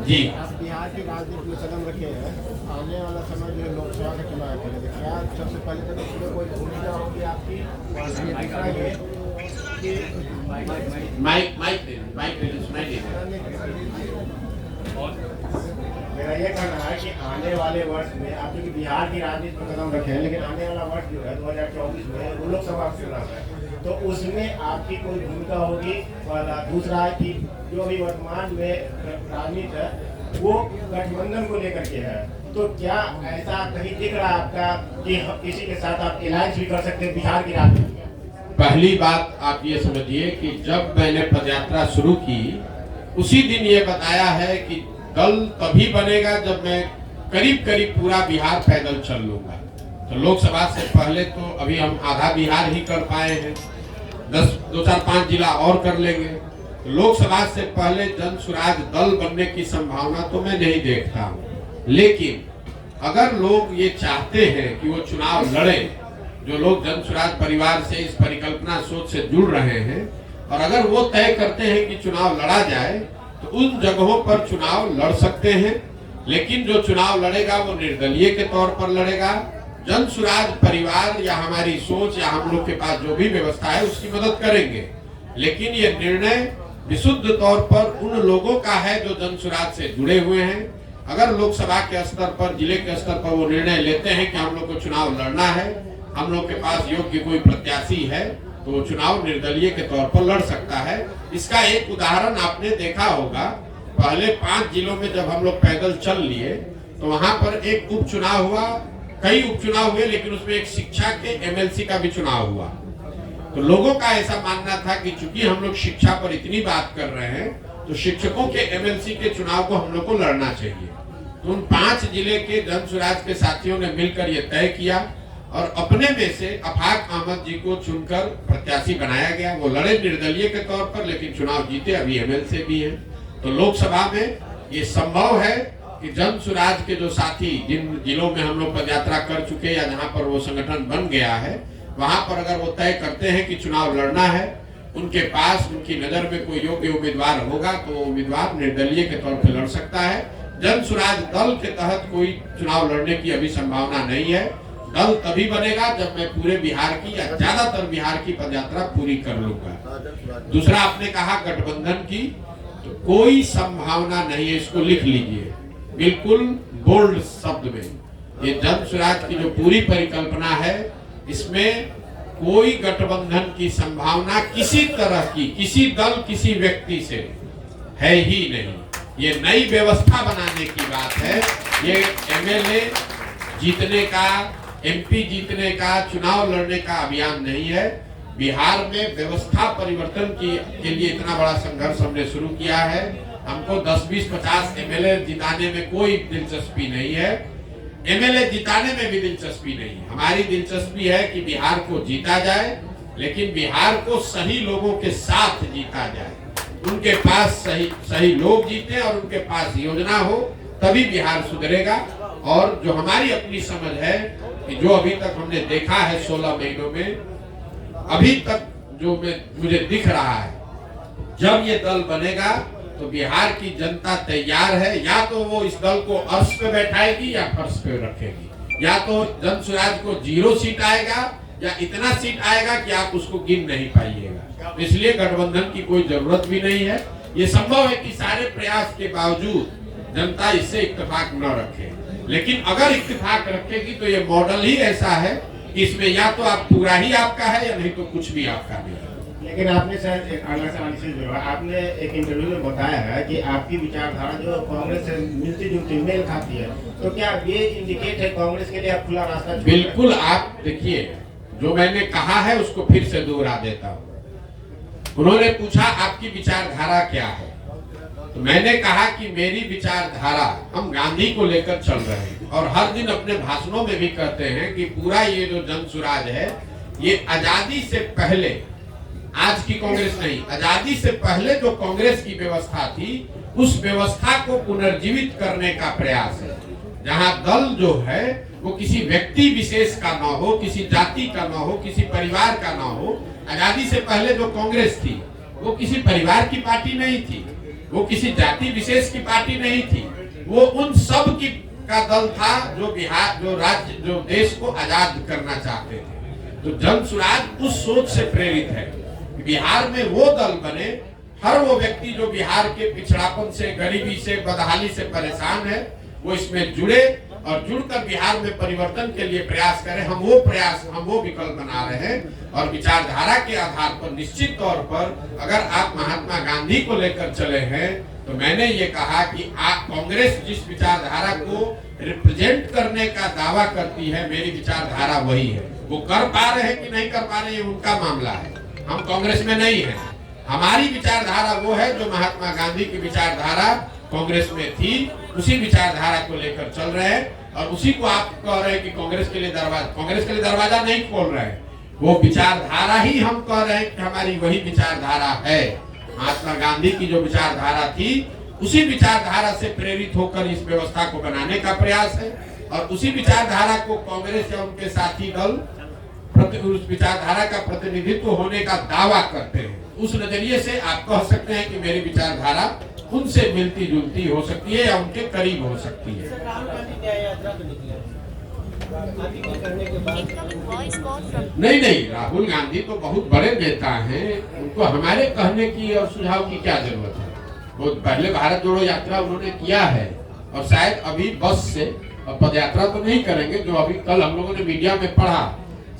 जी। आप बिहार की राजनीति में कदम रखे हैं, आने वाला समय जो लोकसभा का चुनाव है, तो क्या सबसे पहले तो इसमें कोई भूमिका होगी आपकी? और दूसरा ये कि माइक माइक माइक सुनाई दे। मेरा ये कहना है कि आने वाले वर्ष में आप जो बिहार की राजनीति में कदम रखे हैं, लेकिन आने वाला वर्ष जो है 2024 में वो लोकसभा चुनाव है, तो उसमें आपकी कोई भूमिका होगी? और दूसरा है कि जो अभी वर्तमान में राजनीति है वो गठबंधन को लेकर के है, तो क्या ऐसा कहीं दिख रहा है आपका कि किसी के साथ आप अलायंस भी कर सकते हैं बिहार की राजनीति में? पहली बात आप ये समझिए कि जब मैंने पदयात्रा शुरू की उसी दिन ये बताया है कि दल तभी बनेगा जब मैं करीब करीब पूरा बिहार पैदल चल लूंगा। तो लोकसभा से पहले तो अभी हम आधा बिहार ही कर पाए हैं, 2 4 5 जिला और कर लेंगे। तो लोकसभा से पहले जन स्वराज दल बनने की संभावना तो मैं नहीं देखता हूँ। लेकिन अगर लोग ये चाहते हैं कि वो चुनाव लड़े, जो लोग जन स्वराज परिवार से इस परिकल्पना सोच से जुड़ रहे हैं, और अगर वो तय करते हैं कि चुनाव लड़ा जाए तो उन जगहों पर चुनाव लड़ सकते हैं। लेकिन जो चुनाव लड़ेगा वो निर्दलीय के तौर पर लड़ेगा। जन स्वराज परिवार या हमारी सोच या हम लोग के पास जो भी व्यवस्था है उसकी मदद करेंगे। लेकिन ये निर्णय विशुद्ध तौर पर उन लोगों का है जो जन स्वराज से जुड़े हुए हैं। अगर लोकसभा के स्तर पर, जिले के स्तर पर वो निर्णय लेते हैं कि हम लोग को चुनाव लड़ना है, हम लोग के पास योग्य कोई प्रत्याशी है, तो वो चुनाव निर्दलीय के तौर पर लड़ सकता है। इसका एक उदाहरण आपने देखा होगा, पहले 5 जिलों में जब हम लोग पैदल चल लिए तो वहां पर एक उपचुनाव हुआ, कई उपचुनाव हुए, लेकिन उसमें एक शिक्षा के एमएलसी का भी चुनाव हुआ। तो लोगों का ऐसा मानना था कि चूंकि हम लोग शिक्षा पर इतनी बात कर रहे हैं तो शिक्षकों के एमएलसी के चुनाव को हम लोग को लड़ना चाहिए। तो उन 5 जिले के जन स्वराज के साथियों ने मिलकर यह तय किया और अपने में से अफाक अहमद जी को चुनकर प्रत्याशी बनाया गया। वो लड़े निर्दलीय के तौर पर, लेकिन चुनाव जीते, अभी एमएलसी भी हैं। तो लोकसभा में ये संभव है कि जन स्वराज के जो साथी जिन जिलों में हम लोग पदयात्रा कर चुके या जहां पर वो संगठन बन गया है, वहां पर अगर वो तय करते हैं कि चुनाव लड़ना है, उनके पास उनकी नजर में कोई योग्य उम्मीदवार होगा तो वो उम्मीदवार निर्दलीय के तौर पर लड़ सकता है। जन स्वराज दल के तहत कोई चुनाव लड़ने की अभी संभावना नहीं है। दल तभी बनेगा जब मैं पूरे बिहार की या ज्यादातर बिहार की पदयात्रा पूरी कर लूंगा। दूसरा आपने कहा गठबंधन की, तो कोई संभावना नहीं है, इसको लिख लीजिए बिल्कुल बोल्ड शब्द में। ये जन स्वराज की जो पूरी परिकल्पना है, इसमें कोई गठबंधन की संभावना किसी तरह की, किसी दल किसी व्यक्ति से है ही नहीं। ये नई व्यवस्था बनाने की बात है। ये एमएलए जीतने का, एमपी जीतने का, चुनाव लड़ने का अभियान नहीं है। बिहार में व्यवस्था परिवर्तन के लिए इतना बड़ा संघर्ष हमने शुरू किया है। हमको 10, 20, 50 एमएलए जिताने में कोई दिलचस्पी नहीं है, एमएलए जिताने में भी दिलचस्पी नहीं है। हमारी दिलचस्पी है कि बिहार को जीता जाए, लेकिन बिहार को सही लोगों के साथ जीता जाए, उनके पास सही लोग जीते और उनके पास योजना हो, तभी बिहार सुधरेगा। और जो हमारी अपनी समझ है कि जो अभी तक हमने देखा है 16 महीनों में, अभी तक जो मुझे दिख रहा है, जब ये दल बनेगा तो बिहार की जनता तैयार है। या तो वो इस दल को अर्श पे बैठाएगी या फर्श पे रखेगी। या तो जन स्वराज को 0 सीट आएगा या इतना सीट आएगा कि आप उसको गिन नहीं पाइएगा। इसलिए गठबंधन की कोई जरूरत भी नहीं है। ये संभव है कि सारे प्रयास के बावजूद जनता इससे इत्तेफाक न रखे, लेकिन अगर इत्तेफाक रखेगी तो ये मॉडल ही ऐसा है कि इसमें या तो आप पूरा ही आपका है या नहीं तो कुछ भी आपका नहीं है। लेकिन आपने शायद एक अगला सवाल से जुड़ा, आपने एक इंटरव्यू में बताया है कि आपकी विचारधारा जो कांग्रेस से मिलती जुलती मेल खाती है, तो क्या ये इंडिकेट है कांग्रेस के लिए आप खुला रास्ता? बिल्कुल। आप देखिए, जो मैंने कहा है उसको फिर से दोहरा देता हूँ। उन्होंने पूछा आपकी विचारधारा क्या है, तो मैंने कहा कि मेरी विचारधारा, हम गांधी को लेकर चल रहे हैं और हर दिन अपने भाषणों में भी कहते हैं कि पूरा ये जो जन स्वराज है, ये आजादी से पहले, आज की कांग्रेस नहीं, आजादी से पहले जो कांग्रेस की व्यवस्था थी उस व्यवस्था को पुनर्जीवित करने का प्रयास है। जहां दल जो है वो किसी व्यक्ति विशेष का ना हो, किसी जाति का ना हो, किसी परिवार का ना हो। आजादी से पहले जो कांग्रेस थी वो किसी परिवार की पार्टी नहीं थी, वो किसी जाति विशेष की पार्टी नहीं थी, वो उन सब की का दल था जो बिहार, जो राज्य, जो देश को आजाद करना चाहते थे। तो जन सुराज उस सोच से प्रेरित है कि बिहार में वो दल बने, हर वो व्यक्ति जो बिहार के पिछड़ापन से, गरीबी से, बदहाली से परेशान है, वो इसमें जुड़े और जुड़कर बिहार में परिवर्तन के लिए प्रयास करें। हम वो विकल्प बना रहे हैं और विचारधारा के आधार पर निश्चित तौर पर अगर आप महात्मा गांधी को लेकर चले हैं तो मैंने ये कहा कि आप कांग्रेस जिस विचारधारा को रिप्रेजेंट करने का दावा करती है, मेरी विचारधारा वही है। वो कर पा रहे हैं कि नहीं कर पा रहे हैं उनका मामला है, हम कांग्रेस में नहीं है। हमारी विचारधारा वो है जो महात्मा गांधी की विचारधारा कांग्रेस में थी, उसी विचारधारा को लेकर चल रहे हैं और उसी को आप कह रहे हैं कि कांग्रेस के लिए दरवाजा नहीं खोल रहे हैं। वो विचारधारा ही हम कह रहे हैं कि हमारी वही विचारधारा है। महात्मा गांधी की जो विचारधारा थी उसी विचारधारा से प्रेरित होकर इस व्यवस्था को बनाने का प्रयास है और उसी विचारधारा को कांग्रेस या उनके साथी दल उस विचारधारा का प्रतिनिधित्व होने का दावा करते हैं। उस नजरिए से आप कह सकते हैं कि मेरी विचारधारा उनसे मिलती जुलती हो सकती है या उनके करीब हो सकती है। नहीं, राहुल गांधी तो बहुत बड़े नेता हैं, उनको हमारे कहने की और सुझाव की क्या जरूरत है। वो पहले भारत जोड़ो यात्रा उन्होंने किया है और शायद अभी बस से पद यात्रा तो नहीं करेंगे, जो अभी कल हम लोगों ने मीडिया में पढ़ा,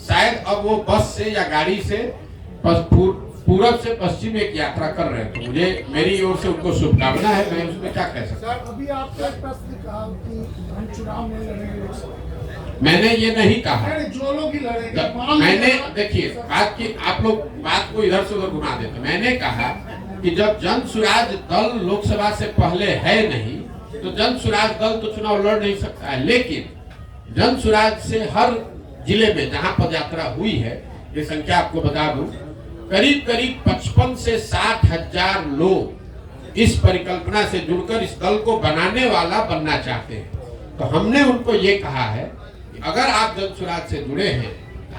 शायद अब वो बस से या गाड़ी से पूरब से पश्चिम एक यात्रा कर रहे हैं। तो मुझे मेरी ओर से उनको शुभकामना है, मैं उसमें क्या कह सकता हूँ। अभी आपने एक प्रश्न कहा कि हम चुनाव में लड़ेंगे, मैंने ये नहीं कहा। जो लोग ही लड़ेंगे, मैंने देखिए आप लोग बात को इधर से उधर घुमा देते। मैंने कहा कि जब जन सुराज दल लोकसभा से पहले है नहीं तो जन सुराज दल तो चुनाव लड़ नहीं सकता है, लेकिन जन सुराज से हर जिले में जहां पदयात्रा हुई है, ये संख्या आपको बता दूं, करीब 55 से 60 हजार लोग इस परिकल्पना से जुड़कर इस दल को बनाने वाला बनना चाहते हैं। तो हमने उनको ये कहा है कि अगर आप जन सुराज से जुड़े हैं,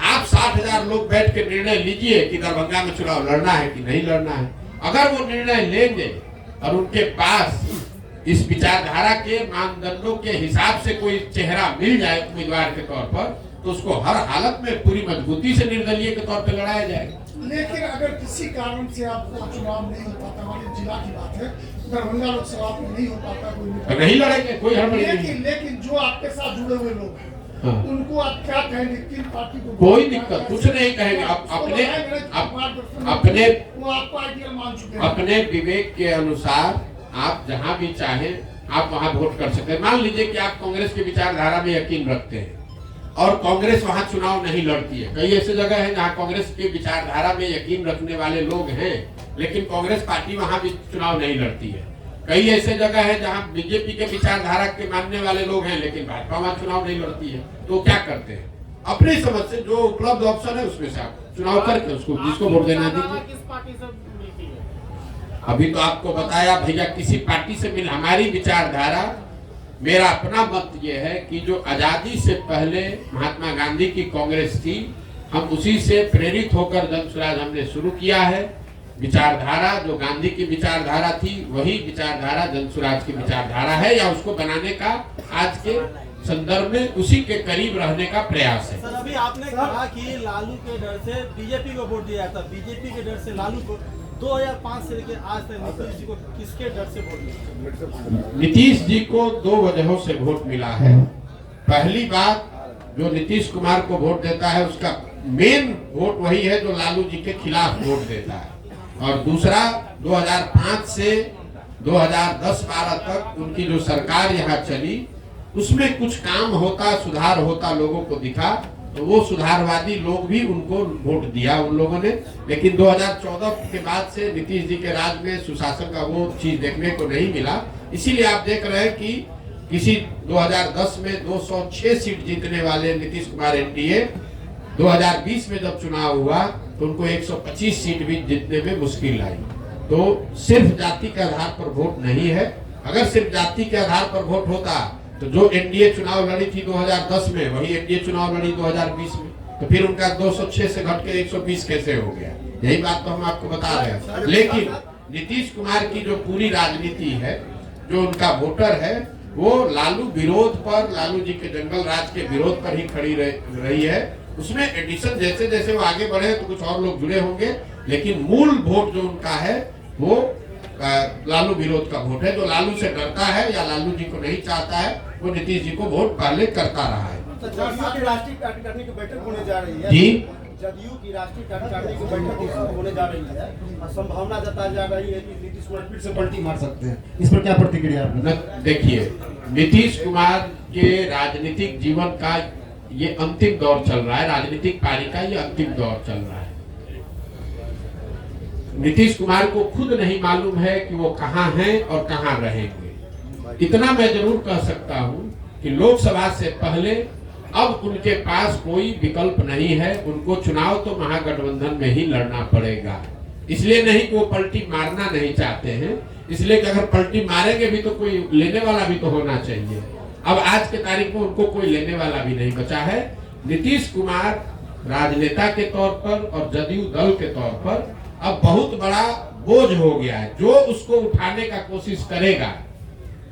आप 60 हजार लोग बैठ के निर्णय लीजिए कि दरभंगा में चुनाव लड़ना है कि नहीं लड़ना है। अगर वो निर्णय लेंगे और उनके पास इस विचारधारा के मानदंडों के हिसाब से कोई चेहरा मिल जाए उम्मीदवार के तौर पर, तो उसको हर हालत में पूरी मजबूती से निर्दलीय के तौर पर लड़ाया जाएगा। लेकिन अगर किसी कारण से आपको चुनाव नहीं हो पाता, हमारे जिला की बात है, दरभंगा लोकसभा में नहीं हो पाता, कोई नहीं लड़ेंगे, कोई हड़बड़ी नहीं। लेकिन जो आपके साथ जुड़े हुए लोग हैं, हाँ, उनको आप क्या कहेंगे? किन पार्टी को? कोई दिक्कत कुछ नहीं कहेंगे। आप अपने विवेक के अनुसार आप जहां भी चाहें आप वहां वोट कर सकते हैं। मान लीजिए कि आप कांग्रेस की विचारधारा में यकीन रखते हैं और कांग्रेस वहां चुनाव नहीं लड़ती है। कई ऐसे जगह है जहां कांग्रेस की विचारधारा में यकीन रखने वाले लोग हैं, लेकिन कांग्रेस पार्टी वहां भी चुनाव नहीं लड़ती है। कई ऐसे जगह है जहां बीजेपी के विचारधारा के मानने वाले लोग हैं, लेकिन भाजपा वहां चुनाव नहीं लड़ती है। तो क्या करते हैं, अपनी समझ से जो उपलब्ध ऑप्शन है उसमें से आप चुनाव करके उसको जिसको वोट देना दीजिए। अभी तो आपको बताया भैया, किसी पार्टी से मिल, हमारी विचारधारा, मेरा अपना मत ये है कि जो आजादी से पहले महात्मा गांधी की कांग्रेस थी, हम उसी से प्रेरित होकर जन सुराज हमने शुरू किया है। विचारधारा जो गांधी की विचारधारा थी वही विचारधारा जन सुराज की विचारधारा है, या उसको बनाने का आज के संदर्भ में उसी के करीब रहने का प्रयास है। सर, अभी आपने कहा कि लालू के डर से बीजेपी को वोट दिया था, बीजेपी के डर से लालू को। 2005 से लेकर आज तक नीतीश जी को किसके डर से वोट मिला? नीतीश जी को दो वजहों से वोट मिला है। पहली बात, जो नीतीश कुमार को वोट देता है उसका मेन वोट वही है जो लालू जी के खिलाफ वोट देता है। और दूसरा, 2005 से 2010-12 तक उनकी जो सरकार यहाँ चली उसमें कुछ काम होता, सुधार होता लोगों को दिखा, तो वो सुधारवादी लोग भी उनको वोट दिया उन लोगों ने। लेकिन 2014 के बाद से नीतीश जी के राज में सुशासन का वो चीज देखने को नहीं मिला। इसीलिए आप देख रहे हैं कि किसी 2010 में 206 सीट जीतने वाले नीतीश कुमार एनडीए 2020 में जब चुनाव हुआ तो उनको 125 सीट भी जीतने में मुश्किल आई। तो सिर्फ जाति के आधार पर वोट नहीं है। अगर सिर्फ जाति के आधार पर वोट होता तो जो एनडीए चुनाव लड़ी थी 2010 में, वही एनडीए चुनाव लड़ी 2020 में, तो फिर उनका 206 से घट के 120 कैसे हो गया? यही बात तो हम आपको बता रहे हैं। नीतीश कुमार की जो पूरी राजनीति है, जो उनका वोटर है, वो लालू विरोध पर, लालू जी के जंगल राज के विरोध पर ही खड़ी रही है। उसमें एडिशन जैसे जैसे वो आगे बढ़े तो कुछ और लोग जुड़े होंगे, लेकिन मूल वोट जो उनका है वो लालू विरोध का वोट है। जो लालू से डरता है या लालू जी को नहीं चाहता है, वो नीतीश जी को वोट पहले करता रहा है। तो जदयू की राष्ट्रीय कार्यकारिणी की बैठक होने जा रही है जी, जदयू की राष्ट्रीय कार्यकारिणी की बैठक होने जा रही है और संभावना जताई जा रही है कि नीतीश कुमार फिर से पलटी मार सकते हैं। इस पर क्या प्रतिक्रिया आपने? देखिए, नीतीश कुमार के राजनीतिक जीवन का ये अंतिम दौर चल रहा है, राजनीतिक पारी का ये अंतिम दौर चल रहा है। नीतीश कुमार को खुद नहीं मालूम है कि वो कहां हैं और कहां रहेंगे। इतना मैं जरूर कह सकता हूं कि लोकसभा से पहले अब उनके पास कोई विकल्प नहीं है। उनको चुनाव तो महागठबंधन में ही लड़ना पड़ेगा। इसलिए नहीं कि वो पलटी मारना नहीं चाहते हैं, इसलिए कि अगर पलटी मारेंगे भी तो कोई लेने वाला भी तो होना चाहिए। अब आज के तारीख में उनको कोई लेने वाला भी नहीं बचा है। नीतीश कुमार राजनेता के तौर पर और जदयू दल के तौर पर अब बहुत बड़ा बोझ हो गया है। जो उसको उठाने का कोशिश करेगा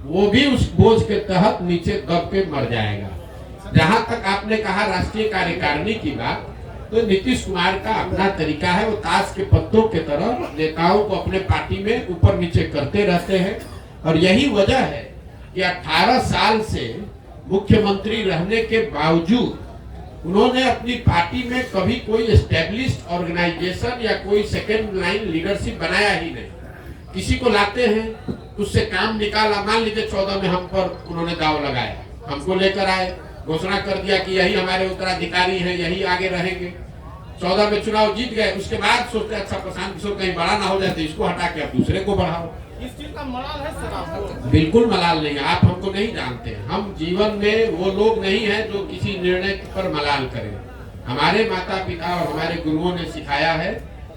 वो भी उस बोझ के तहत नीचे दब के मर जाएगा। जहां तक आपने कहा राष्ट्रीय कार्यकारिणी की बात, तो नीतीश कुमार का अपना तरीका है। वो ताश के पत्तों के तरह नेताओं को अपने पार्टी में ऊपर नीचे करते रहते हैं। और यही वजह है कि 18 साल से मुख्यमंत्री रहने के बावजूद उन्होंने अपनी पार्टी में कभी कोई एस्टेब्लिश्ड ऑर्गेनाइजेशन या कोई सेकेंड लाइन लीडरशिप बनाया ही नहीं। किसी को लाते हैं, उससे काम निकाला। मान लीजिए 14 में हम पर उन्होंने दाव लगाया, हमको लेकर आए, घोषणा कर दिया कि यही हमारे उत्तराधिकारी हैं, यही आगे रहेंगे। 14 में चुनाव जीत गए, उसके बाद सोचते अच्छा प्रशांत किशोर कहीं बड़ा ना हो जाए तो इसको हटा के आप दूसरे को बढ़ाओ। इस चीज का मलाल है सर आपको? बिल्कुल मलाल नहीं है। आप हमको नहीं जानते हैं। हम जीवन में वो लोग नहीं है जो किसी निर्णय पर मलाल करें। हमारे माता पिता और हमारे गुरुओं ने सिखाया है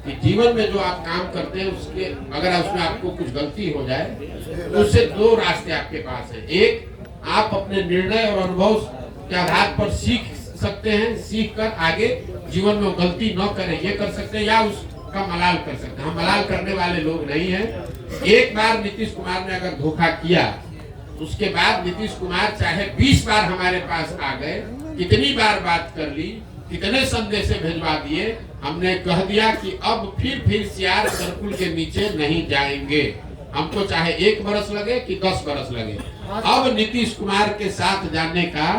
कि जीवन में जो आप काम करते हैं उसके अगर उसमें आपको कुछ गलती हो जाए तो उससे दो रास्ते आपके पास है। एक, आप अपने निर्णय और अनुभव के आधार पर सीख सकते हैं, सीख कर आगे जीवन में गलती न करें ये कर सकते हैं, या उसका मलाल कर सकते हैं। हम मलाल करने वाले लोग नहीं हैं। एक बार नीतीश कुमार ने अगर धोखा किया, उसके बाद नीतीश कुमार चाहे 20 बार हमारे पास आ गए, कितनी बार बात कर ली, कितने संदेश भिजवा दिए, हमने कह दिया कि अब फिर सियार सर्कुल के नीचे नहीं जाएंगे। हमको चाहे 1 बरस लगे कि 10 बरस लगे, अब नीतीश कुमार के साथ जाने का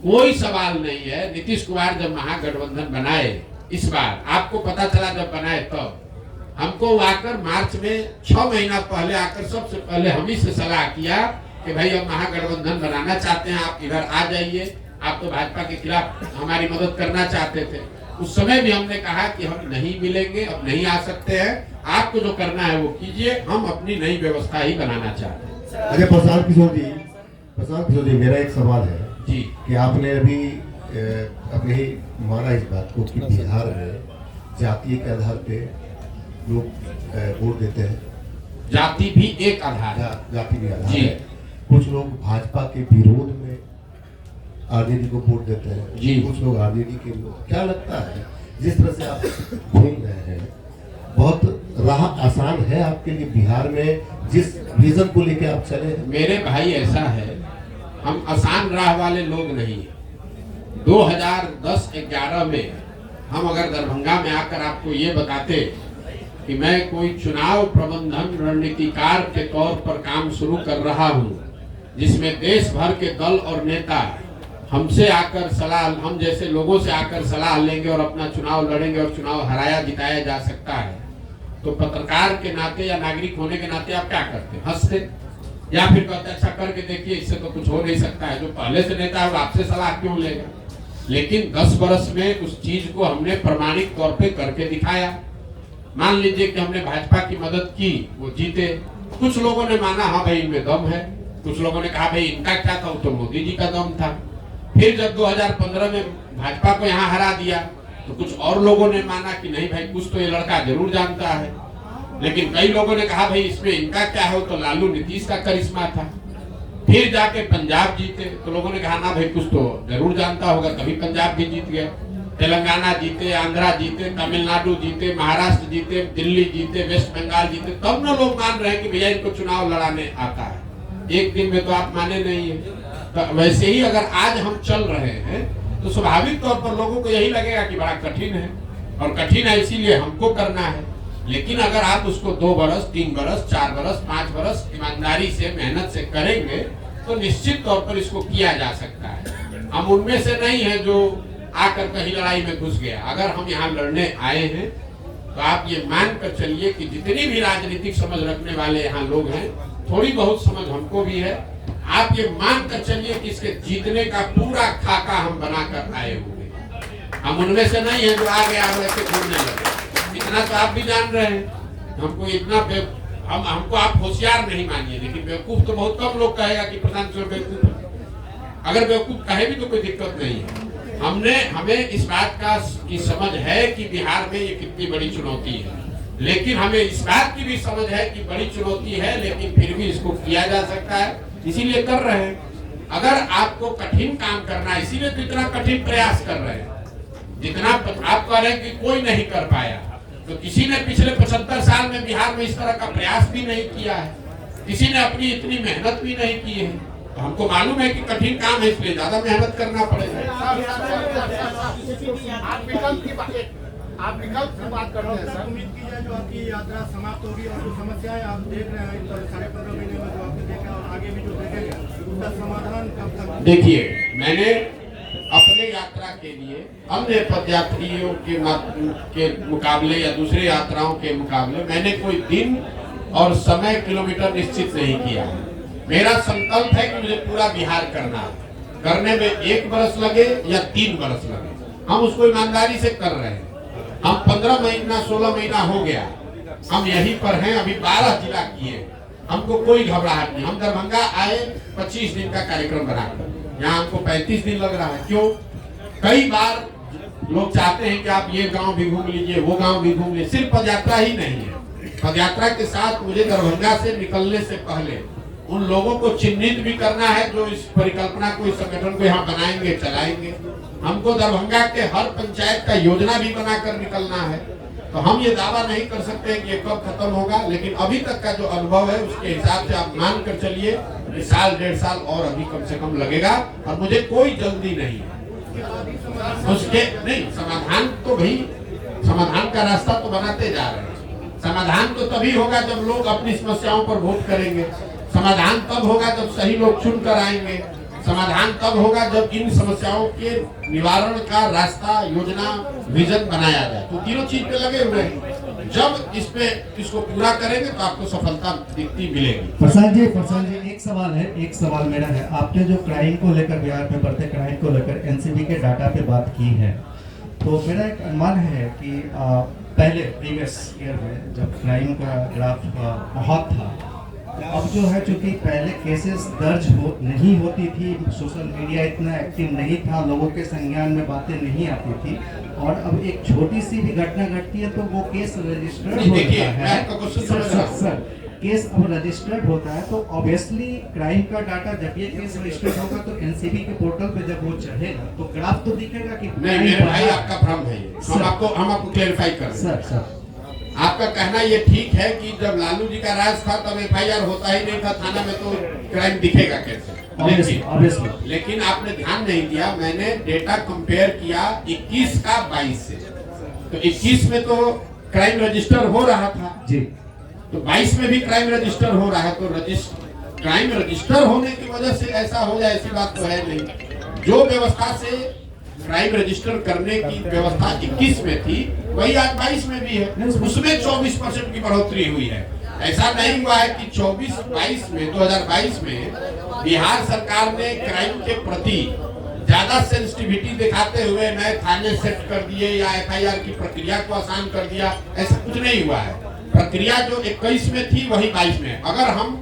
कोई सवाल नहीं है। नीतीश कुमार जब महागठबंधन बनाए, इस बार आपको पता चला जब बनाए तब हमको आकर मार्च में 6 महीना पहले आकर सबसे पहले हम ही से सलाह किया कि भाई हम महागठबंधन बनाना चाहते हैं, आप इधर आ जाइए। आप तो भाजपा के खिलाफ हमारी मदद करना चाहते थे। उस समय भी हमने कहा कि हम नहीं मिलेंगे, अब नहीं आ सकते हैं, आपको जो करना है वो कीजिए, हम अपनी नई व्यवस्था ही बनाना चाहते हैं। अरे प्रशांत किशोर जी, मेरा एक सवाल है जी कि आपने अभी अपने ही माना इस बात को कि बिहार में जातीय के आधार पे लोग वोट देते हैं। जाति भी एक आधार है। जाति भी आधार जी। है। कुछ लोग भाजपा के विरोध में आरजेडी को वोट देते हैं जी। कुछ लोग आरजेडी के लोग। क्या लगता है जिस तरह से आप घूम रहे हैं, बहुत राह आसान है आपके लिए बिहार में जिस विजन को लेके आप चले हैं? मेरे भाई ऐसा है, हम आसान राह वाले लोग नहीं हैं। 2010-11 में हम अगर दरभंगा में आकर आपको ये बताते कि मैं कोई चुनाव प्रबंधन रणनीतिकार के तौर पर काम शुरू कर रहा हूं, जिसमें देश भर के दल और नेता हमसे आकर सलाह, हम जैसे लोगों से आकर सलाह लेंगे और अपना चुनाव लड़ेंगे और चुनाव हराया जिताया जा सकता है, तो पत्रकार के नाते या नागरिक होने के नाते आप क्या करते? हंसते या फिर कहते अच्छा करके देखिए, इससे तो कुछ हो नहीं सकता है। जो पहले से नेता है वो आपसे सलाह क्यों लेगा? लेकिन 10 वर्ष में उस चीज को हमने प्रमाणिक तौर पे करके दिखाया। मान लीजिए कि हमने भाजपा की मदद की, वो जीते। कुछ लोगों ने माना हाँ भाई इनमें दम है, कुछ लोगों ने कहा भाई इनका क्या था, तो मोदी जी का दम था। फिर जब 2015 में भाजपा को यहाँ हरा दिया तो कुछ और लोगों ने माना कि नहीं भाई कुछ तो ये लड़का जरूर जानता है। लेकिन कई लोगों ने कहा भाई इसमें इनका क्या है, तो लालू नीतीश का करिश्मा था। फिर जाके पंजाब जीते तो लोगों ने कहा ना भाई कुछ तो जरूर जानता होगा, तभी पंजाब भी जीत गया। तेलंगाना जीते, आंध्रा जीते, तमिलनाडु जीते, महाराष्ट्र जीते, दिल्ली जीते, वेस्ट बंगाल जीते, तब ना लोग मान रहे हैं कि भैया इनको चुनाव लड़ाने आता है। एक दिन में तो आप माने नहीं है। तो वैसे ही अगर आज हम चल रहे हैं तो स्वाभाविक तौर पर लोगों को यही लगेगा कि बड़ा कठिन है, और कठिन है इसीलिए हमको करना है। लेकिन अगर आप उसको 2 बरस, 3 बरस, 4 बरस, 5 बरस ईमानदारी से, मेहनत से करेंगे तो निश्चित तौर पर इसको किया जा सकता है। हम उनमें से नहीं है जो आकर कहीं लड़ाई में घुस गया। अगर हम यहाँ लड़ने आए हैं तो आप ये मान कर चलिए कि जितनी भी राजनीतिक समझ रखने वाले यहाँ लोग हैं, थोड़ी बहुत समझ हमको भी है। आप ये मान कर चलिए कि इसके जीतने का पूरा खाका हम बनाकर आए हुए हैं। हम उनमें से नहीं है जो आ गया वैसे घूमने लगे। इतना तो आप भी जान रहे हैं। हमको इतना हमको आप होशियार नहीं मानिए, लेकिन बेवकूफ तो बहुत कम लोग कहेगा कि प्रधान बेवकूफ है। अगर बेवकूफ कहे भी तो कोई दिक्कत नहीं है। हमें इस बात की समझ है कि बिहार में ये कितनी बड़ी चुनौती है, लेकिन हमें इस बात की भी समझ है कि बड़ी चुनौती है, लेकिन फिर भी इसको किया जा सकता है, इसीलिए कर रहे हैं। अगर आपको कठिन काम करना है, इसीलिए तो इतना कठिन प्रयास कर रहे हैं। जितना आप कह रहे हैं कि कोई नहीं कर पाया, तो किसी ने पिछले 75 साल में बिहार में इस तरह का प्रयास भी नहीं किया है, किसी ने अपनी इतनी मेहनत भी नहीं की है। तो हमको मालूम है कि कठिन काम है, इसलिए ज्यादा मेहनत करना पड़ेगा। आप विकल्प की बात करते हैं सर। उम्मीद की जाए जो आपकी यात्रा समाप्त होगी और जो समस्याएं आप देख रहे हैं 15.5 महीने में जो आपने देखा और आगे भी जो देखेंगे उसका समाधान कब तक? देखिए, मैंने अपने यात्रा के लिए अन्य पदयात्रियों के मुकाबले या दूसरे यात्राओं के मुकाबले मैंने कोई दिन और समय किलोमीटर निश्चित नहीं किया। मेरा संकल्प है कि मुझे पूरा बिहार करना है। करने में 1 बरस लगे या 3 बरस लगे, हम उसको ईमानदारी से कर रहे हैं। हम 15 महीना 16 महीना हो गया हम यहीं पर हैं। अभी 12 जिला किए, हमको कोई घबराहट नहीं। हम दरभंगा आए 25 दिन का कार्यक्रम बनाकर, यहाँ हमको 35 दिन लग रहा है। क्यों? कई बार लोग चाहते हैं कि आप ये गांव भी घूम लीजिए, वो गांव भी घूम लीजिए। सिर्फ पदयात्रा ही नहीं है, पदयात्रा के साथ मुझे दरभंगा से निकलने से पहले उन लोगों को चिन्हित भी करना है जो इस परिकल्पना को, इस संगठन को यहाँ बनाएंगे, चलाएंगे। हमको दरभंगा के हर पंचायत का योजना भी बनाकर निकलना है। तो हम ये दावा नहीं कर सकते कि ये कब खत्म होगा, लेकिन अभी तक का जो अनुभव है उसके हिसाब से आप मान कर चलिए कि 1.5 साल और अभी कम से कम लगेगा, और मुझे कोई जल्दी नहीं है। उसके नहीं समाधान तो भाई, समाधान का रास्ता तो बनाते जा रहे हैं। समाधान तो तभी होगा जब लोग अपनी समस्याओं पर वोट करेंगे। समाधान तब होगा जब सही लोग चुन कर आएंगे। समाधान तब होगा जब इन समस्याओं के निवारण का रास्ता, योजना, विजन बनाया जाए। तो तीनों चीज पे लगे हुए हैं। जब इसको पूरा करेंगे तो आपको सफलता दिखती मिलेगी। प्रसाद जी एक सवाल मेरा है। आपने जो क्राइम को लेकर, बिहार में बढ़ते क्राइम को लेकर एनसीबी के डाटा पे बात की है, तो मेरा एक अनुमान है कि पहले प्रीवियस ईयर में जब क्राइम का ग्राफ बहुत था, अब जो है चूंकि पहले केसेस दर्ज नहीं होती थी, सोशल मीडिया इतना एक्टिव नहीं था, लोगों के संज्ञान में बातें नहीं आती थी, और अब एक छोटी सी भी घटना घटती है तो वो केस रजिस्टर्ड होता है। सर केस अब रजिस्टर्ड होता है तो ऑब्वियसली क्राइम का डाटा जब ये केस रजिस्टर्ड होगा तो एनसीबी के पोर्टल पे जब वो चढ़ेगा तो ग्राफ तो दिखेगा कि नहीं। मेरे भाई आपका भ्रम है, हम आपको क्लेरिफाई कर रहे हैं। सर आपका कहना ये ठीक है कि जब लालू जी का राज था तब एफआईआर होता ही नहीं था थाना में, तो क्राइम दिखेगा कैसे? लेकिन आपने ध्यान नहीं दिया, मैंने डेटा कंपेयर किया 21 का 22 से। तो 21 में तो क्राइम रजिस्टर हो रहा था जी, तो 22 में भी क्राइम रजिस्टर हो रहा है। तो क्राइम रजिस्टर होने की वजह से ऐसा हो जाए ऐसी बात तो है नहीं। जो व्यवस्था से क्राइम रजिस्टर करने की व्यवस्था 21 में थी वही आज 22 में भी है। उसमें 24% की बढ़ोतरी हुई है। ऐसा नहीं हुआ है कि 2022 में बिहार सरकार ने क्राइम के प्रति ज्यादा सेंसिटिविटी दिखाते हुए नए थाने सेट कर दिए या एफआईआर की प्रक्रिया को आसान कर दिया, ऐसा कुछ नहीं हुआ है। प्रक्रिया जो 21 में थी वही 22 में। अगर हम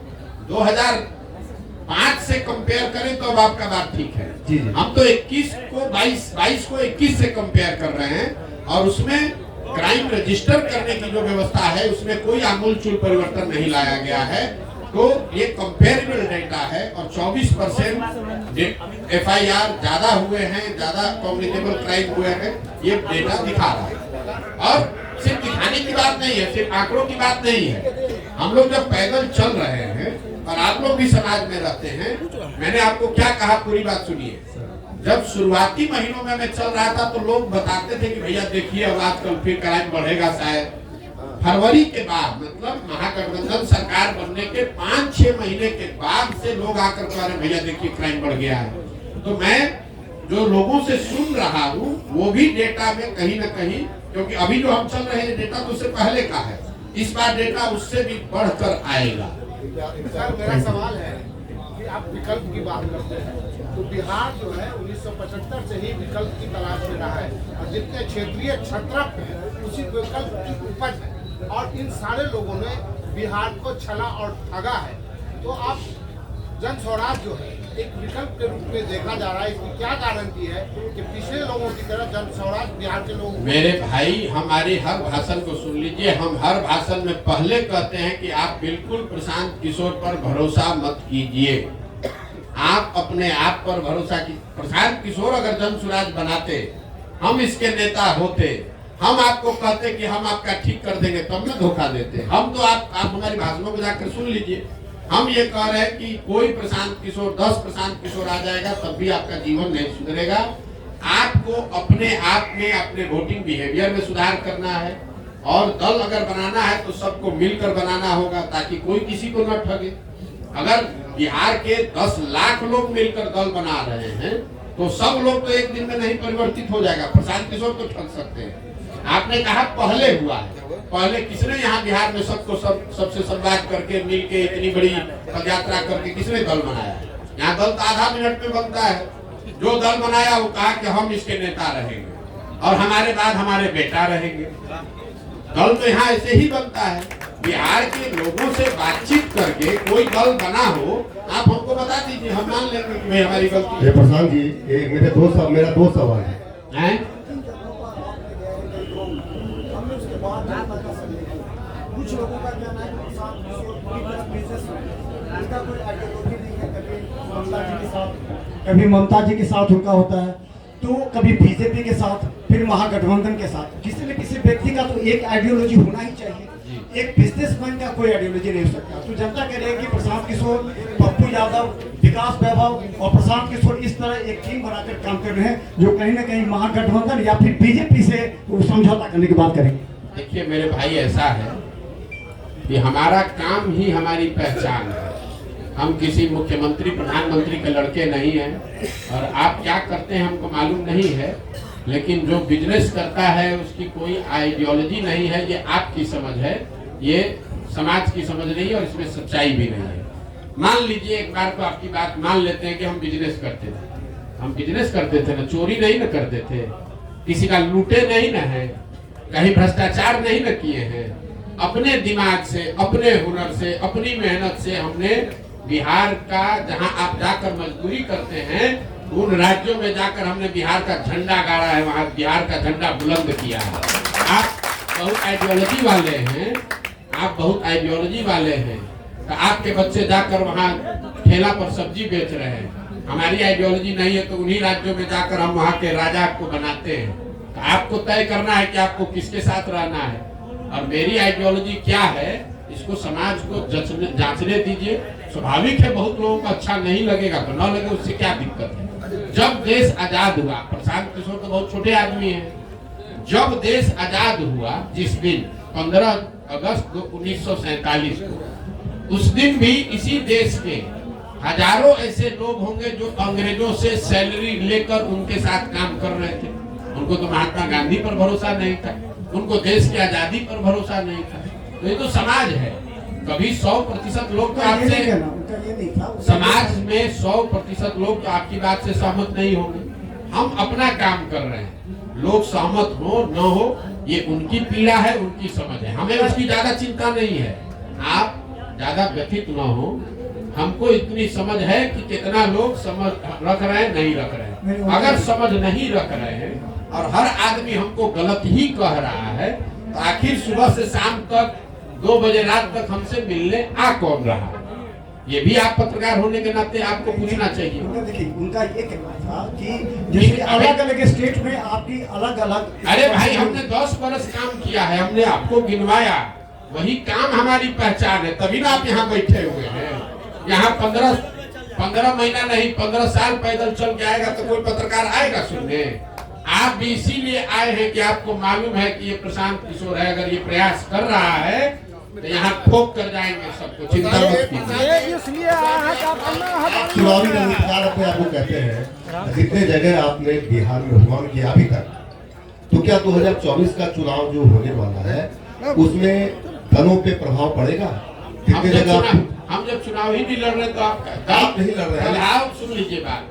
2005 से कंपेयर करें तो अब आपका बात ठीक है। हम तो 21 को 22 को 21 से कंपेयर कर रहे हैं, और उसमें क्राइम रजिस्टर करने की जो व्यवस्था है उसमें कोई आमूलचूल परिवर्तन नहीं लाया गया है। तो ये कंपेरेबल डेटा है और 24% FIR ज्यादा हुए हैं, ज्यादा कॉग्निटिबल क्राइम हुए हैं, ये डेटा दिखा रहा है। और सिर्फ दिखाने की बात नहीं है, सिर्फ आंकड़ों की बात नहीं है। हम लोग जब पैदल चल रहे हैं और आप लोग भी समाज में रहते हैं, मैंने आपको क्या कहा पूरी बात सुनिए। जब शुरुआती महीनों में मैं चल रहा था तो लोग बताते थे कि भैया देखिए अब आजकल फिर क्राइम बढ़ेगा शायद। फरवरी के बाद मतलब महागठबंधन सरकार बनने के 5-6 महीने के बाद से लोग आकर कह रहे भैया देखिए क्राइम बढ़ गया है। तो मैं जो लोगों से सुन रहा हूँ वो भी डेटा में कहीं ना कहीं, क्योंकि अभी जो हम चल रहे हैं डेटा तो उससे पहले का है, इस बार डेटा उससे भी बढ़कर आएगा। सर मेरा सवाल है कि आप विकल्प की बात करते हैं तो बिहार जो है 1975 से ही विकल्प की तलाश में रहा है और जितने क्षेत्रीय छत्रप हैं उसी विकल्प की उपज है और इन सारे लोगों ने बिहार को छला और ठगा है। तो आप जन स्वराज जो है एक विकल्प के रूप में देखा जा रहा है, इसकी क्या गारंटी है कि पिछले लोगों की तरह जन स्वराज बिहार के लोगों? मेरे भाई हमारे हर भाषण को सुन लीजिए। हम हर भाषण में पहले कहते हैं कि आप बिल्कुल प्रशांत किशोर पर भरोसा मत कीजिए, आप अपने आप पर भरोसा की। प्रशांत किशोर अगर जन स्वराज बनाते, हम इसके नेता होते, हम आपको कहते कि हम आपका ठीक कर देंगे, तब में धोखा देते। हम तो आप हमारी भाषणों को जाकर सुन लीजिए। हम ये कह रहे हैं कि कोई प्रशांत किशोर 10 प्रशांत किशोर आ जाएगा तब भी आपका जीवन नहीं सुधरेगा। आपको अपने आप में अपने वोटिंग बिहेवियर में सुधार करना है और दल अगर बनाना है तो सबको मिलकर बनाना होगा ताकि कोई किसी को न ठगे। अगर बिहार के 10 लाख लोग मिलकर दल बना रहे हैं तो सब लोग तो एक दिन में नहीं परिवर्तित हो जाएगा। प्रशांत किशोर तो ठग सकते हैं। आपने कहा पहले हुआ है, पहले किसने यहाँ बिहार में सबको सबसे संवाद करके मिलके इतनी बड़ी पदयात्रा करके किसने दल बनाया? यहाँ दल तो आधा मिनट में बनता है। जो दल बनाया वो कहा कि हम इसके नेता रहेंगे और हमारे बाद हमारे बेटा रहेंगे। दल तो यहाँ ऐसे ही बनता है। बिहार के लोगों से बातचीत करके कोई दल बना हो, आप हमको बता दीजिए, हम मान लेंगे कि भाई हमारी गलती है। प्रशांत जी मेरा दो सवाल है। कुछ लोगों का कहना है कभी ममता जी के साथ उनका होता है, तो कभी बीजेपी के साथ, फिर महागठबंधन के साथ। किसी न किसी व्यक्ति का तो एक आइडियोलॉजी होना ही चाहिए। एक बिजनेसमैन का कोई आइडियोलॉजी नहीं हो सकता। तो जनता कह रही है कि प्रशांत किशोर, पप्पू यादव, विकास वैभव और प्रशांत किशोर इस तरह एक टीम बनाकर काम कर रहे हैं जो कहीं ना कहीं महागठबंधन या फिर बीजेपी से समझौता करने की बात करेंगे। देखिए मेरे भाई, ऐसा है कि हमारा काम ही हमारी पहचान है। हम किसी मुख्यमंत्री प्रधानमंत्री के लड़के नहीं हैं और आप क्या करते हैं हमको मालूम नहीं है, लेकिन जो बिजनेस करता है उसकी कोई आइडियोलॉजी नहीं है। ये आपकी समझ है, ये समाज की समझ नहीं है और इसमें सच्चाई भी नहीं है। मान लीजिए एक बार तो आपकी बात मान लेते हैं कि हम बिजनेस करते थे। हम बिजनेस करते थे ना, चोरी नहीं ना करते थे, किसी का लूटे नहीं ना है, कहीं भ्रष्टाचार नहीं न किए हैं। अपने दिमाग से, अपने हुनर से, अपनी मेहनत से हमने बिहार का, जहां आप जाकर मजदूरी करते हैं उन राज्यों में जाकर हमने बिहार का झंडा गाड़ा है, वहां बिहार का झंडा बुलंद किया है। आप बहुत आइडियोलॉजी वाले हैं, आप बहुत आइडियोलॉजी वाले हैं, तो आपके बच्चे जाकर वहां ठेला पर सब्जी बेच रहे हैं। हमारी आइडियोलॉजी नहीं है तो उन्हीं राज्यों में जाकर हम वहां के राजा को बनाते हैं। तो आपको तय करना है कि आपको किसके साथ रहना है और मेरी आइडियोलॉजी क्या है, इसको समाज को जांचने दीजिए। स्वाभाविक है बहुत लोगों को अच्छा नहीं लगेगा, तो न लगे उससे क्या दिक्कत है। जब देश आजाद हुआ, प्रशांत किशोर तो बहुत छोटे आदमी हैं, जब देश आजाद हुआ जिस दिन 15 अगस्त 1947 को, उस दिन भी इसी देश के हजारों ऐसे लोग होंगे जो अंग्रेजों से सैलरी लेकर उनके साथ काम कर रहे थे। उनको तो महात्मा गांधी पर भरोसा नहीं था, उनको देश की आजादी पर भरोसा नहीं था। तो ये तो समाज है। कभी 100% लोग तो आपसे, समाज में 100% लोग तो आपकी बात से सहमत नहीं होंगे। हम अपना काम कर रहे हैं, लोग सहमत हो न हो ये उनकी पीड़ा है, उनकी समझ है, हमें उसकी ज्यादा चिंता नहीं है। आप ज्यादा व्यथित न हो, हमको इतनी समझ है कि कितना लोग समझ रख रहे हैं, नहीं रख रहे हैं। अगर समझ नहीं रख रहे हैं और हर आदमी हमको गलत ही कह रहा है, तो आखिर सुबह से शाम तक 2 बजे रात तक हमसे मिलने आ कौन रहा? ये भी आप पत्रकार होने के नाते आपको पूछना चाहिए। उनका देखिए, उनका ये कहना था कि जैसे अलग अलग स्टेट में आपकी अलग अलग। अरे भाई, हमने 10 बरस काम किया है, हमने आपको गिनवाया, वही काम हमारी पहचान है, तभी ना आप यहाँ बैठे हुए हैं। यहाँ 15 महीना नहीं 15 साल पैदल चल के आएगा तो कोई पत्रकार आएगा सुनने? आप भी इसीलिए आए हैं कि आपको मालूम है कि ये प्रशांत किशोर है, अगर ये प्रयास कर रहा है तो यहाँ ठोक कर जाएंगे सबको, चिंता मत कीजिए। चुनावी रणनीतिकार अपने आप को कहते हैं, जितने जगह आपने बिहार में भ्रमण किया अभी तक, तो क्या 2024 का चुनाव जो होने वाला है उसमें दलों पे प्रभाव पड़ेगा? कितने जगह हम जब चुनाव ही नहीं लड़ रहे तो आप नहीं लड़ रहे हैं। आप सुन लीजिए बात,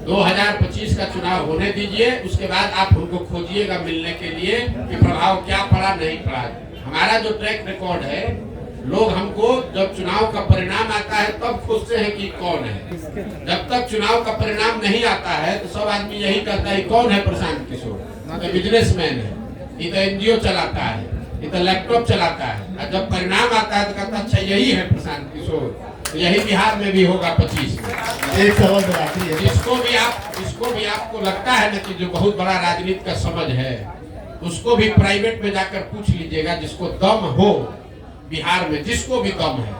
2025 का चुनाव होने दीजिए, उसके बाद आप हमको खोजिएगा मिलने के लिए कि प्रभाव क्या पड़ा नहीं पड़ा। हमारा जो ट्रैक रिकॉर्ड है, लोग हमको जब चुनाव का परिणाम आता है तब खोजते हैं कि कौन है। जब तक चुनाव का परिणाम नहीं आता है तो सब आदमी यही कहता है कौन है प्रशांत किशोर, तो बिजनेसमैन है, ये तो एनजीओ चलाता है, ये तो लैपटॉप चलाता है। और जब परिणाम आता है तो कहता अच्छा यही है प्रशांत किशोर। तो यही बिहार में भी होगा 25 में। एक सवाल आखिरी है, जिसको भी आपको लगता है ना कि जो बहुत बड़ा राजनीति का समझ है, उसको भी प्राइवेट में जाकर पूछ लीजिएगा, जिसको दम हो बिहार में, जिसको भी दम है,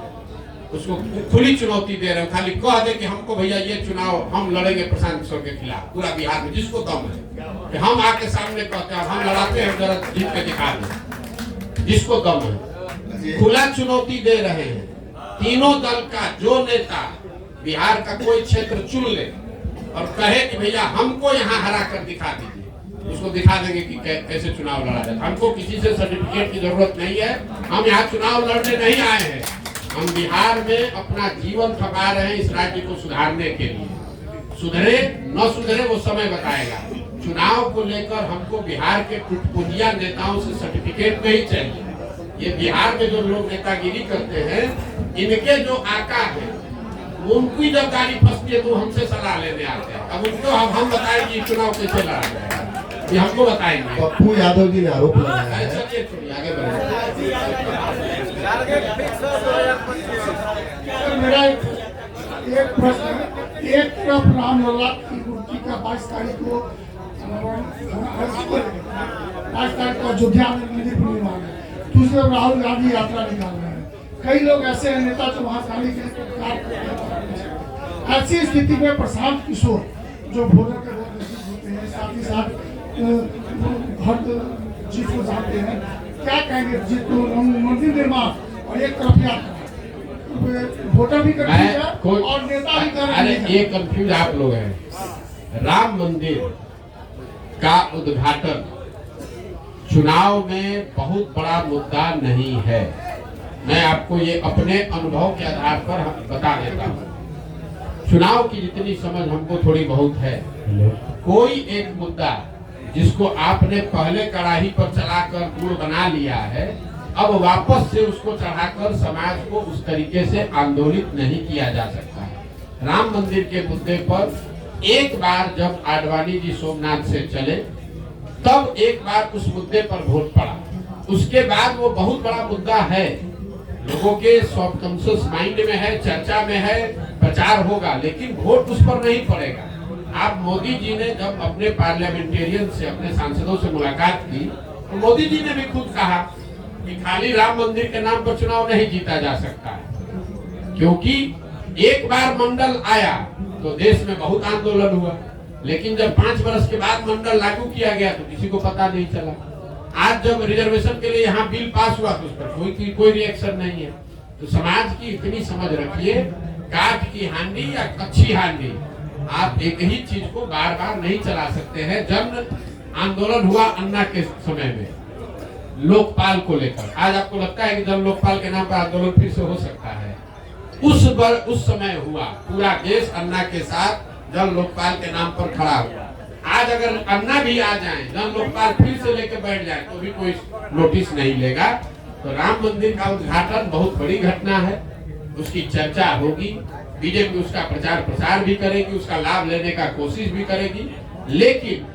उसको खुली चुनौती दे रहे हो, खाली कह दे कि हमको भैया ये चुनाव हम लड़ेंगे प्रशांत किशोर के खिलाफ, पूरा बिहार में जिसको दम है कि हम आके सामने कहते हैं हम लड़ाते हैं, जरा जीत के दिखा दें, जिसको दम है, खुला चुनौती दे रहे हैं। तीनों दल का जो नेता बिहार का कोई क्षेत्र चुन ले और कहे कि भैया हमको यहाँ हरा कर दिखा दीजिए, उसको दिखा देंगे कि कैसे चुनाव लड़ा जाए। हमको किसी से सर्टिफिकेट की जरूरत नहीं है, हम यहाँ चुनाव लड़ने नहीं आए हैं, हम बिहार में अपना जीवन खपा रहे हैं इस राज्य को सुधारने के लिए। सुधरे न सुधरे वो समय बताएगा। चुनाव को लेकर हमको बिहार के टुटपुटिया नेताओं से सर्टिफिकेट नहीं चाहिए। ये बिहार में जो लोग नेतागिरी करते हैं, इनके जो आका हैं, उनकी जब गाड़ी फंसती है तो हमसे सलाह लेने आते हैं। अब उनको हम बताएंगे चुनाव कैसे लड़ा जाएगा, ये हमको बताएंगे। पप्पू यादव जी ने आरोप लगाया है। चलिए छोड़िए, आगे बढ़े। मेरा एक प्रश्न, एक तरफ रामलला की मूर्ति का 22 तारीख को 22 तारीख को अयोध्या में मंदिर पर निर्माण है, दूसरी तरफ राहुल गांधी यात्रा निकाल रहे हैं। कई लोग ऐसे हैं नेता जो वहाँ जाने के लिए, ऐसी स्थिति में प्रशांत किशोर जो भोजन के बहुत नजदीक होते हैं, साथ ही साथ हर चीज को जानते हैं, क्या कहेंगे जिनको मंदिर निर्माण और एक तरफ यात्रा, वोटर भी कर और नेता भी कर। अरे ये कंफ्यूज आप लोग हैं। राम मंदिर का उद्घाटन चुनाव में बहुत बड़ा मुद्दा नहीं है। मैं आपको ये अपने अनुभव के आधार पर बता देता हूँ। चुनाव की जितनी समझ हमको थोड़ी बहुत है, कोई एक मुद्दा जिसको आपने पहले कड़ाही पर चलाकर गुड़ बना लिया है, अब वापस से उसको चढ़ाकर समाज को उस तरीके से आंदोलित नहीं किया जा सकता है। राम मंदिर के मुद्दे पर एक बार जब आडवाणी जी सोमनाथ से चले, तब एक बार उस मुद्दे पर वोट पड़ा। उसके बाद वो बहुत बड़ा मुद्दा है, लोगों के सबकॉन्शियस माइंड में है, चर्चा में है, प्रचार होगा, लेकिन वोट उस पर नहीं पड़ेगा। आप मोदी जी ने जब अपने पार्लियामेंटेरियन से, अपने सांसदों से मुलाकात की, तो मोदी जी ने भी खुद कहा कि खाली राम मंदिर के नाम पर चुनाव नहीं जीता जा सकता है, क्योंकि एक बार मंडल आया तो देश में बहुत आंदोलन हुआ, लेकिन जब 5 वर्ष के बाद मंडल लागू किया गया तो किसी को पता नहीं चला। आज जब रिजर्वेशन के लिए यहाँ बिल पास हुआ तो उस पर कोई रिएक्शन नहीं है। तो समाज की इतनी समझ रखिए, काठ की हांडी या कच्ची हांडी, आप एक ही चीज को बार बार नहीं चला सकते हैं। जन आंदोलन हुआ अन्ना के समय में लोकपाल को लेकर, आज आपको लगता है कि जन लोकपाल के नाम पर आंदोलन फिर से हो सकता है? उस समय हुआ, पूरा देश अन्ना के साथ जन लोकपाल के नाम पर खड़ा हुआ। आज अगर अन्ना भी आ जाए, जन लोकपाल फिर से लेकर बैठ जाए तो भी कोई नोटिस नहीं लेगा। तो राम मंदिर का उद्घाटन बहुत बड़ी घटना है, उसकी चर्चा होगी, बीजेपी उसका प्रचार प्रसार भी करेगी, उसका लाभ लेने का कोशिश भी करेगी, लेकिन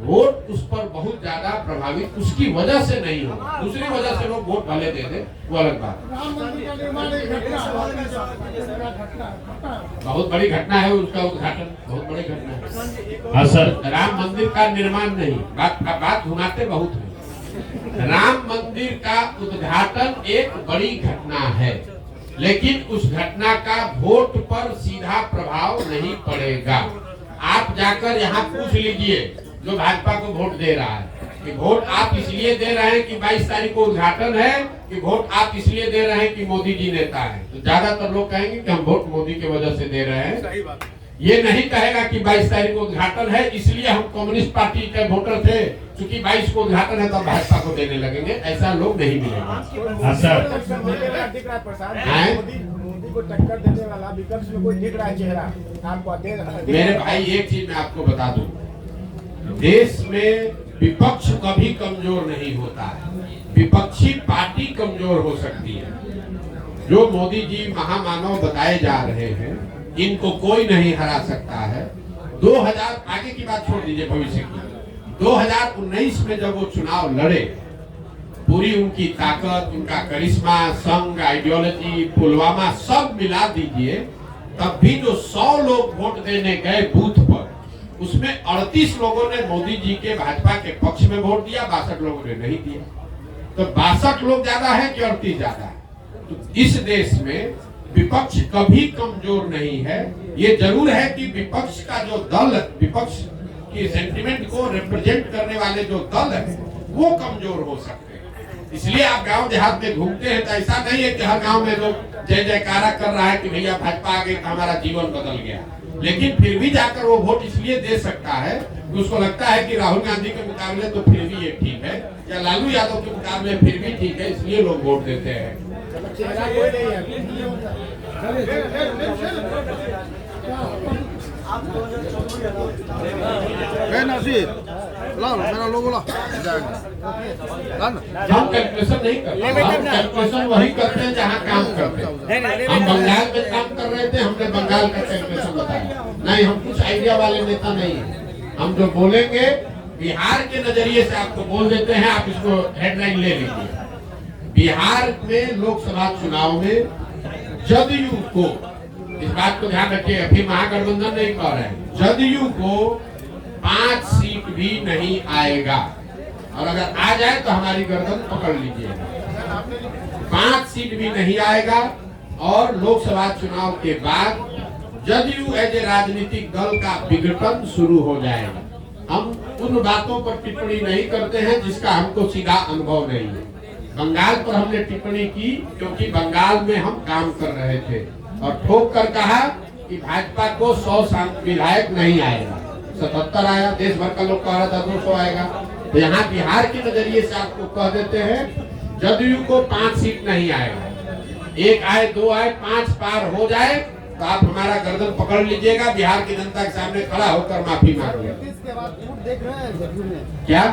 वोट उस पर बहुत ज्यादा प्रभावित उसकी वजह से नहीं हो, दूसरी वजह से लोग वोट भले दे दे, वो अलग बात है। राम मंदिर का निर्माण एक घटना बहुत बड़ी घटना है, उसका उद्घाटन बहुत बड़ी घटना है। हाँ सर, राम मंदिर का निर्माण नहीं, बात घुमाते बहुत है। राम मंदिर का उद्घाटन एक बड़ी घटना है, लेकिन उस घटना का वोट पर सीधा प्रभाव नहीं पड़ेगा। आप जाकर यहाँ पूछ लीजिए जो भाजपा को वोट दे रहा है कि वोट आप इसलिए दे रहे हैं कि 22 तारीख को उद्घाटन है, कि वोट आप इसलिए दे रहे हैं कि मोदी जी नेता है। तो ज्यादातर लोग कहेंगे कि हम वोट मोदी की वजह से दे रहे हैं। ये नहीं कहेगा कि 22 तारीख को उद्घाटन है इसलिए हम कम्युनिस्ट पार्टी के वोटर थे, क्योंकि 22 को उद्घाटन है तो भाजपा को देने लगेंगे। ऐसा लोग नहीं मिलेगा। हाँ सर, दिख रहा है प्रसाद, हैं? मोदी को टक्कर देने वाला विपक्ष में कोई दिख रहा है चेहरा आपको? मेरे भाई एक चीज मैं आपको बता दूं, देश में विपक्ष कभी कमजोर नहीं होता है, विपक्षी पार्टी कमजोर हो सकती है। जो मोदी जी महामानव बताए जा रहे हैं, इनको कोई नहीं हरा सकता है। 2000 आगे की बात छोड़ दीजिए, भविष्य की 2019 में जब वो चुनाव लड़े, पूरी उनकी ताकत, उनका करिश्मा, संघ, आइडियोलॉजी, पुलवामा सब मिला दीजिए, तब भी जो 100 लोग वोट देने गए बूथ पर, उसमें 38 लोगों ने मोदी जी के भाजपा के पक्ष में वोट दिया, 62 लोगों ने नहीं दिया। तो 62 लोग ज्यादा है कि 38 ज्यादा है? तो इस देश में विपक्ष कभी कमजोर नहीं है। ये जरूर है कि विपक्ष का जो दल, विपक्ष की सेंटिमेंट को रिप्रेजेंट करने वाले जो दल है वो कमजोर हो सकते हैं। इसलिए आप गांव देहात में घूमते हैं तो ऐसा नहीं है कि हर गांव में लोग जय जयकारा कर रहा है कि भैया भाजपा आ गई तो हमारा जीवन बदल गया, लेकिन फिर भी जाकर वो वोट इसलिए दे सकता है कि उसको लगता है कि राहुल गांधी के मुकाबले तो फिर भी ये ठीक है, या लालू यादव के मुकाबले फिर भी ठीक है, इसलिए लोग वोट देते हैं। चेहरा कोई नहीं है। मेरा लोगो ला हम कैलकुलेशन नहीं करते, हम कैलकुलेशन वही करते हैं जहाँ काम करते हैं। हम बंगाल में काम कर रहे थे, हमने बंगाल का कैलकुलेशन बताया नहीं, हम कुछ आइडिया वाले नेता नहीं है। हम जो बोलेंगे बिहार के नजरिए से आपको बोल देते हैं, आप इसको हेडलाइन ले लीजिए। बिहार में लोकसभा चुनाव में जदयू को, इस बात को ध्यान रखिए, अभी महागठबंधन नहीं कह रहे हैं, जदयू को 5 सीट भी नहीं आएगा, और अगर आ जाए तो हमारी गर्दन पकड़ लीजिएगा। 5 सीट भी नहीं आएगा, और लोकसभा चुनाव के बाद जदयू एज ए राजनीतिक दल का विघटन शुरू हो जाएगा। हम उन बातों पर टिप्पणी नहीं करते हैं जिसका हमको सीधा अनुभव नहीं है। बंगाल पर हमने टिप्पणी की क्योंकि बंगाल में हम काम कर रहे थे, और ठोक कर कहा कि भाजपा को 100 विधायक नहीं आएगा, 77 आया, देश भर का लोग कह रहा था 200 आएगा। तो यहाँ बिहार के नजरिए से आपको कह देते हैं जदयू को 5 सीट नहीं आएगा, 1 आए 2 आए 5 पार हो जाए तो आप हमारा गर्दन पकड़ लीजिएगा, बिहार की जनता के सामने खड़ा होकर माफी मांगिएगा। क्या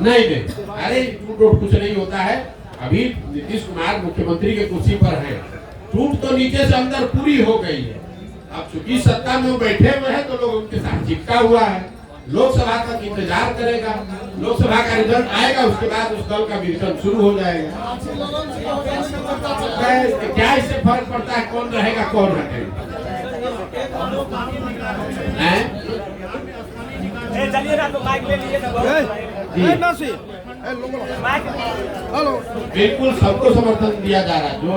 नहीं दे? अरे टूट कुछ नहीं होता है। अभी नीतीश कुमार मुख्यमंत्री के कुर्सी पर हैं, टूट तो नीचे से अंदर पूरी हो गई है। अब चूंकि सत्ता में वो बैठे हुए हैं तो लोग उनके साथ चिपका हुआ है। लोकसभा तक इंतजार करेगा, लोकसभा का रिजल्ट आएगा, उसके बाद उस दल का विघटन शुरू हो जाएगा। क्या इससे फर्क पड़ता है कौन रहेगा कौन हटेगा? चलिए ना, तो माइक ले लीजिए। हेलो बिल्कुल सबको समर्थन दिया जा रहा है, जो